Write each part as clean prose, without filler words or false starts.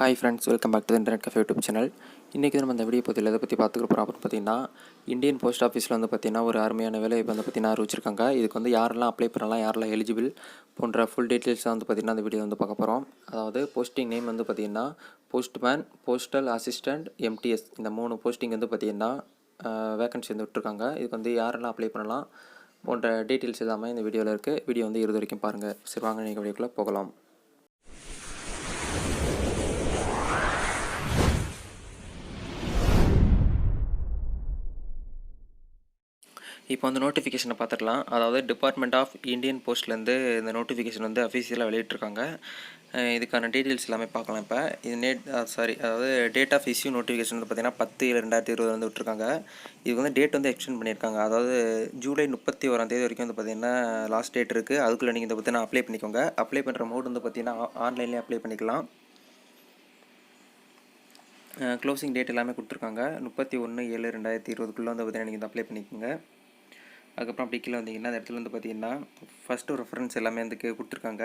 Hi friends, welcome back to internet cafe YouTube channel. இன்றைக்கி நம்ம இந்த வீடியோ பற்றியில் எதை பற்றி பார்த்துக்கிறோம் அப்படின்னு பார்த்தீங்கன்னா, இந்தியன் போஸ்ட் ஆஃபீஸில் வந்து பார்த்திங்கன்னா ஒரு அருமையான வேலைவாய்ப்பு வந்து பார்த்திங்கன்னா அறிவிச்சிருக்காங்க. இதுக்கு வந்து யாரெல்லாம் அப்ளை பண்ணலாம், யாரெல்லாம் எலிஜிபிள் போன்ற ஃபுல் டீட்டெயில்ஸ் வந்து பார்த்திங்கன்னா அந்த வீடியோ வந்து பார்க்க போகிறோம். அதாவது போஸ்டிங் நேம் வந்து பார்த்திங்கன்னா போஸ்ட்மேன், போஸ்டல் அசிஸ்டண்ட், எம்டிஎஸ் இந்த 3 போஸ்டிங் வந்து பார்த்திங்கன்னா வேகன்சி வந்து விட்டுருக்காங்க. இதுக்கு வந்து யாரெல்லாம் அப்ளை பண்ணலாம் போன்ற டீட்டெயில்ஸ் எல்லாமே இந்த வீடியோவில் இருக்குது. வீடியோ வந்து இறுதி வரைக்கும் பாருங்கள். சரி, வாங்க நீங்கள் வீடியோக்குள்ளே போகலாம். இப்போ வந்து நோட்டிஃபிகேஷனை பார்த்துடலாம். அதாவது டிபார்ட்மெண்ட் ஆஃப் இந்தியன் போஸ்ட்லேருந்து இந்த நோட்டிஃபிகேஷன் வந்து அஃபீஷியலாக வெளியிட்டிருக்காங்க. இதுக்கான டீட்டெயில்ஸ் எல்லாமே பார்க்கலாம். இப்போ இது அதாவது டேட் ஆஃப் இஷ்யூ நோட்டிஃபிகேஷன் வந்து பார்த்திங்கன்னா 10/7/2020 வந்து விட்டுருக்காங்க. இது வந்து டேட் வந்து எக்ஸ்டெண்ட் பண்ணியிருக்காங்க. அதாவது ஜூலை 31 வரைக்கும் வந்து பார்த்திங்கன்னா லாஸ்ட் டேட் இருக்குது. அதுக்குள்ளே நீங்கள் இதை பார்த்திங்கன்னா அப்ளை பண்ணிக்கோங்க. அப்ளை பண்ணுற மோட் வந்து பார்த்திங்கன்னா ஆன்லைன்லேயே அப்ளை பண்ணிக்கலாம். க்ளோசிங் டேட் எல்லாமே கொடுத்துருக்காங்க. 31/7/2020 வந்து பார்த்திங்கன்னா நீங்கள் அப்ளை பண்ணிக்கோங்க. அதுக்கப்புறம் அப்படி கீழே வந்தீங்கன்னா அந்த இடத்துல வந்து பார்த்தீங்கன்னா ஃபஸ்ட்டு ரெஃபரன்ஸ் எல்லாமே வந்து கொடுத்துருக்காங்க.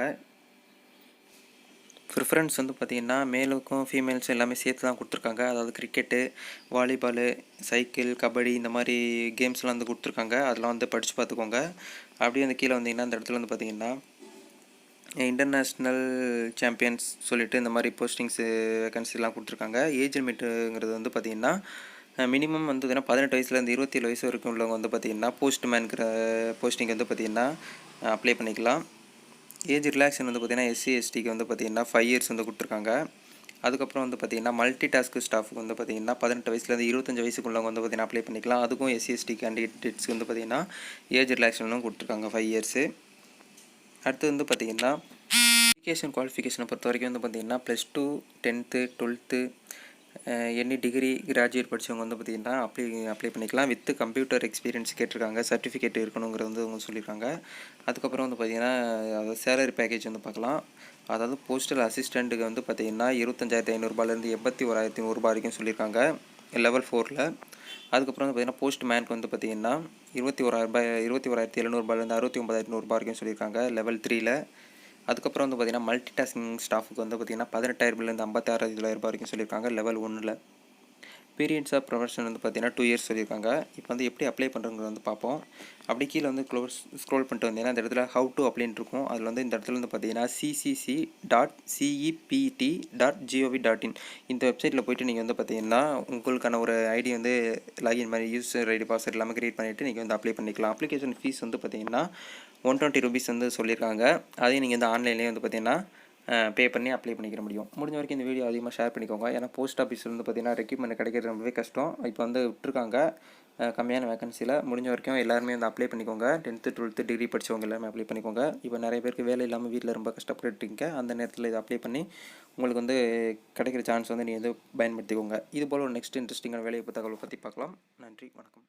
ப்ரிஃபரன்ஸ் வந்து பார்த்திங்கன்னா மேலுக்கும் ஃபீமேல்ஸும் எல்லாமே சேர்த்து தான் கொடுத்துருக்காங்க. அதாவது கிரிக்கெட்டு, வாலிபாலு, சைக்கிள், கபடி இந்த மாதிரி கேம்ஸ்லாம் வந்து கொடுத்துருக்காங்க. அதெல்லாம் வந்து படித்து பார்த்துக்கோங்க. அப்படியே வந்து கீழே வந்தீங்கன்னா அந்த இடத்துல வந்து பார்த்திங்கன்னா இன்டர்நேஷ்னல் சாம்பியன்ஸ் சொல்லிட்டு இந்த மாதிரி போஸ்டிங்ஸு வேகன்சிலாம் கொடுத்துருக்காங்க. ஏஜ் லிமிட்டுங்கிறது வந்து பார்த்திங்கன்னா மினிமம் வந்து 18 வயசுலேருந்து 27 வயசு வரைக்கும் உள்ளவங்க வந்து பார்த்திங்கன்னா போஸ்ட்மேனுங்கிற போஸ்டிங் வந்து பார்த்திங்கன்னா அப்ளை பண்ணிக்கலாம். ஏஜ் ரிலாக்ஸன் வந்து பார்த்திங்கன்னா எஸ்சி எஸ்டிக்கு வந்து பார்த்திங்கன்னா 5 இயர்ஸ் வந்து கொடுத்துருக்காங்க. அதுக்கப்புறம் வந்து பார்த்திங்கன்னா மல்டி டாஸ்க் ஸ்டாஃபுக்கு வந்து பார்த்திங்கன்னா 18 வயசுலேருந்து 25 வயசுக்குள்ளவங்க வந்து பார்த்திங்கன்னா அப்ளை பண்ணிக்கலாம். அதுக்கும் எஸ்சி எஸ்டி கேண்டிடேட்ஸ்க்கு வந்து பார்த்திங்கன்னா ஏஜ் ரிலாக்ஸனும் கொடுத்துருக்காங்க 5 இயர்ஸு. அடுத்து வந்து பார்த்திங்கன்னா எஜுகேஷன் குவாலிஃபிகேஷனை பொறுத்த வரைக்கும் வந்து பார்த்திங்கன்னா +2, 10th, 12th any degree graduate படித்தவங்க வந்து பார்த்திங்கன்னா அப்ளை பண்ணிக்கலாம். வித் கம்ப்யூட்டர் எக்ஸ்பீரியன்ஸ் கேட்டிருக்காங்க. சர்டிஃபிகேட் இருக்கணுங்கிறது வந்து அவங்க சொல்லியிருக்காங்க. அதுக்கப்புறம் வந்து பார்த்திங்கன்னா அதாவது சேலரி பேக்கேஜ் வந்து பார்க்கலாம். அதாவது போஸ்டல் அசிஸ்டண்ட்டுக்கு வந்து பார்த்திங்கன்னா 25,500 81,100 வரைக்கும் சொல்லியிருக்காங்க லெவல் 4ல். அதுக்கப்புறம் வந்து பார்த்திங்கன்னா போஸ்ட் மேனுக்கு வந்து பார்த்திங்கன்னா 21,700 69,800 வரைக்கும் சொல்லியிருக்காங்க லெவல் 3ல். அதுக்கப்புறம் வந்து பார்த்திங்கன்னா மல்டி டாஸ்கிங் ஸ்டாஃபுக்கு வந்து பார்த்திங்கன்னா 18,000 56,900 வரைக்கும் சொல்லியிருக்காங்க லெவல் 1ல். பீரியட்ஸ் ஆஃப் ப்ரொஃபஷன் வந்து பார்த்திங்கன்னா 2 இயர்ஸ் சொல்லியிருக்காங்க. இப்போ வந்து எப்படி அப்ளை பண்ணுறதுங்கிறது வந்து பார்ப்போம். அப்படி கீழே வந்து ஸ்க்ரோல் பண்ணிட்டு வந்தீங்கன்னா அந்த இடத்துல ஹவு டு அப்ளைன்னு இருக்கும். அதில் வந்து இந்த இடத்துல வந்து பார்த்திங்கன்னா ccc.cept.gov.in இந்த வெப்சைட்டில் போய்ட்டு நீங்கள் வந்து பார்த்திங்கன்னா உங்களுக்கான ஒரு ஐடி வந்து லாகின் மாதிரி யூசர் ஐடி பாஸ்வேர்ட் எல்லாமே க்ரியேட் பண்ணிவிட்டு நீங்கள் வந்து அப்ளை பண்ணிக்கலாம். அப்ளிகேஷன் ஃபீஸ் வந்து பார்த்திங்கன்னா 120 rupees வந்து சொல்லியிருக்காங்க. அதையும் நீங்கள் வந்து ஆன்லைன்லேயே வந்து பார்த்திங்கன்னா பே பண்ணி அப்ளை பண்ணிக்கிற முடியும். முடிஞ்ச வரைக்கும் இந்த வீடியோ அதிகமாக ஷேர் பண்ணிக்கோங்க. ஏன்னா போஸ்ட் ஆஃபீஸில் வந்து பார்த்திங்கன்னா ரெக்யூப்மெண்ட் கிடைக்கிறது ரொம்பவே கஷ்டம். இப்போ வந்து விட்டுருக்காங்க கம்மியான வேகன்சியில். முடிஞ்ச வரைக்கும் எல்லாருமே வந்து அப்ளை பண்ணிக்கோங்க. 10th 12th டிகிரி படித்தவங்க எல்லாமே அப்ளை பண்ணிக்கோங்க. இப்போ நிறைய பேருக்கு வேலை இல்லாமல் வீட்டில் ரொம்ப கஷ்டப்பட்டுருக்கீங்க. அந்த நேரத்தில் இதை அப்ளை பண்ணி உங்களுக்கு வந்து கிடைக்கிற சான்ஸ் வந்து நீங்கள் வந்து பயன்படுத்திக்கோங்க. இது போல் ஒரு நெக்ஸ்ட் இன்ட்ரெஸ்டிங்கான வேலைவாய்ப்பு தகவலை பற்றி பார்க்கலாம். நன்றி, வணக்கம்.